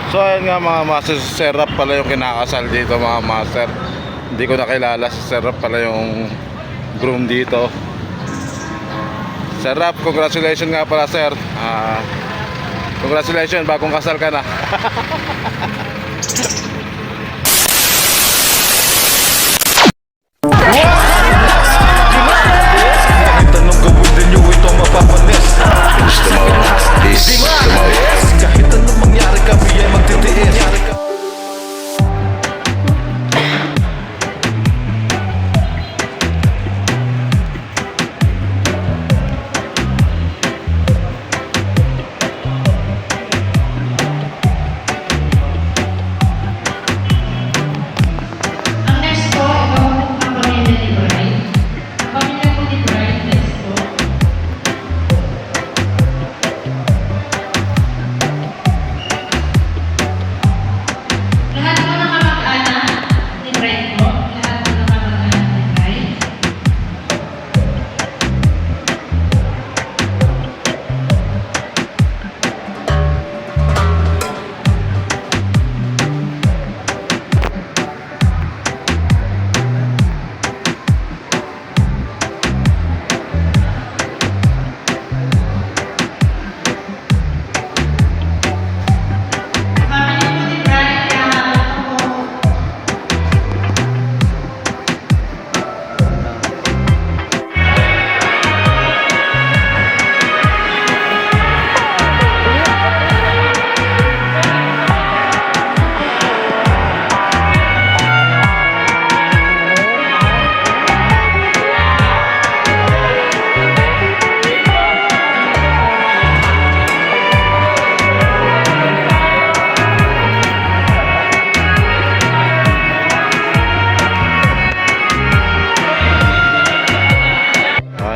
So ayun nga mga master, si Sir Rap pala yung kinakasal dito mga master. Hindi ko nakilala, si Sir Rap pala yung groom dito. Sir Rap, congratulations nga pala sir. Congratulations, bagong kasal ka na. Tanong gawin din nyo ito mapapanis. Gusto mo? Gusto mo? Kahit anong mangyari kami ay magtitiis. Ang next po, ito ang pamilya ni Brian. Ang pamilya po ni Brian, next po. Lahat po ng kamag-anak ni Brian po. Lahat po ng kamag-anak ni Brian. Pamilya po ni Brian, kaya po.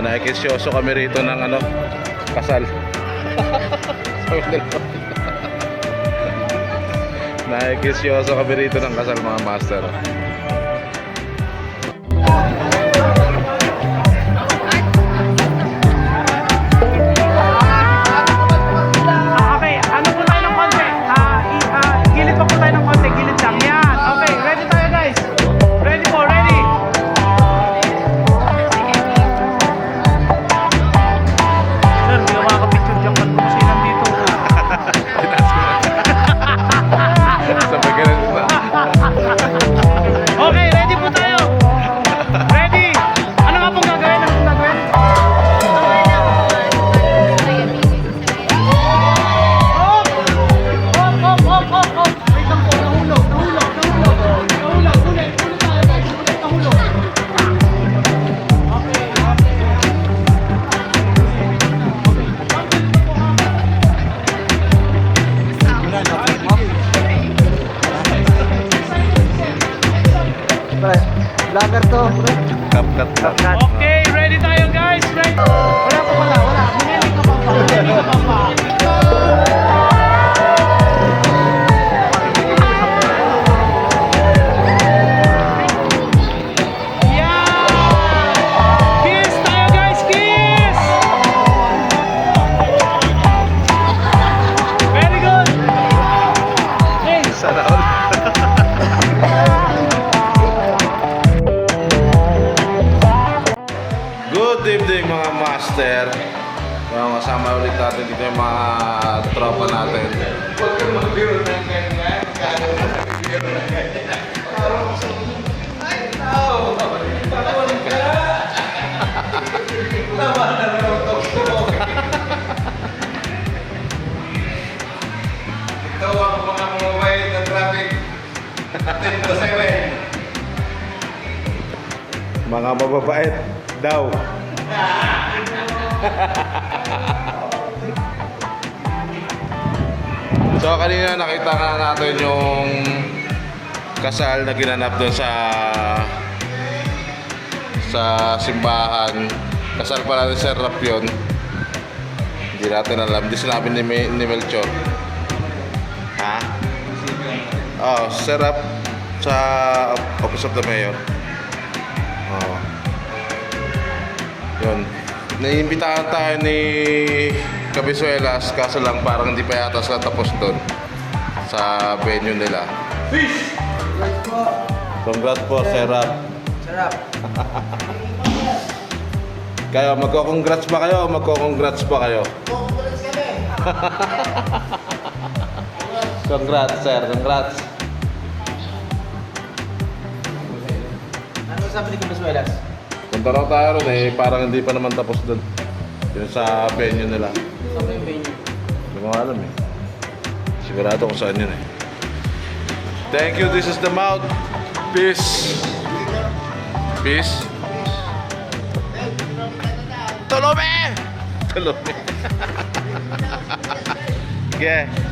Nakikisyoso kami rito ng ano, kasal. Nakikisyoso kami rito ng kasal mga master. Okay, ano po tayo ng konti? Gilid pa po tayo ng konti, gilid lang. Yan, okay, ready tayo guys. Ready po, ready. Sir, hindi ako makakapicture dyan kasi nandito. Sabay ganun na. Okay, ready po tayo. Ready. Ano nga pong gagawin? Ano pong gagawin? Op. Wait lang po, nahulog. Ulit tayo guys, ulit nahulog. Vlogger to. Cut. Okay, ready tayo guys. Ready. Wala pa pala, wala. Minili ka pa. Yeah! Kiss tayo guys, kiss! Very good. Hey, Sana all. Good evening mga master. Kasama ulit natin dito yung mga tropa natin. Ito ang mga mabait na traffic. 10 to 7. Mga mababait daw. So kanina nakita nga natin yung kasal na ginanap doon sa simbahan. Kasal pala ni Sir Rap yun. Hindi natin alam. Hindi sinabi ni Melchor. Ha? Oh, Sir Rap sa Office of the Mayor. Oh. Yun. Naiimbitahan tayo ni Cabisuelas, kaso lang parang hindi pa yata sila tapos doon. sa venue nila. Congrats po, Sir Rap. Sarap. Kayo, magko-congrats ba kayo o magko-congrats ba kayo? Congrats, sir. Congrats. Ano sabi ni Consuelas? Punta raw tayo ron eh. Parang hindi pa naman tapos doon. Yun sa venue nila. Sabi yung venue. Hindi ko alam eh. Sigurado kung saan yun eh. Thank you. This is the mouth. Peace. Peace. Tulome! Tulome. Okay.